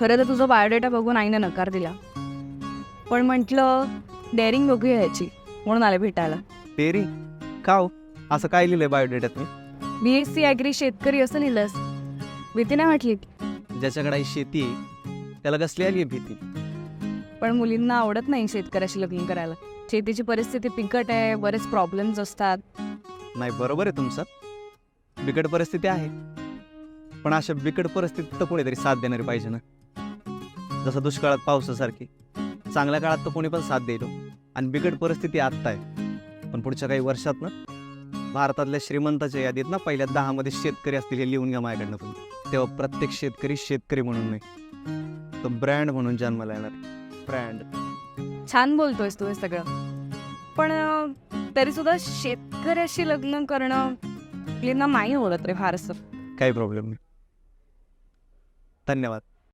खरं तर तुझा बायोडेटा बघून आईने नकार दिला, पण म्हटलं डेअरिंग बघूया याची, म्हणून आले भेटायला. तेरी का हो? असं काय लिहिलंय बायोडेटात मी? BSc ॲग्री शेतकरी असं लिहिलंस. भीती नाही वाटली? ज्याच्याकडे आई शेती आहे त्याला कसली आली आहे भीती? पण मुलींना आवडत नाही शेतकऱ्याशी लग्न करायला. शेतीची परिस्थिती बिकट आहे, बरेच प्रॉब्लेम्स असतात. नाही, बरोबर आहे तुमचं, बिकट परिस्थिती आहे, पण अशा बिकट परिस्थितीत तर कोणीतरी साथ देणारी पाहिजे ना. जसं दुष्काळात पावसासारखी चांगल्या काळात तर कोणी पण साथ देईल. आणि बिकट परिस्थिती आत्ता आहे, पण पुढच्या काही वर्षात ना भारतातल्या श्रीमंताच्या यादीत ना पहिल्या 10 मध्ये शेतकरी असतील हे लिहून घ्या माझ्याकडनं तुम्ही. तेव्हा प्रत्येक शेतकरी शेतकरी म्हणून नाही, तो ब्रँड म्हणून जन्माला येणार. ब्रँड. छान बोलतोयस तू हे सगळं, पण तरी सुद्धा शेतकऱ्याशी लग्न करणं मुलींना नाही आवडत रे फारसं. काही प्रॉब्लेम नाही. धन्यवाद.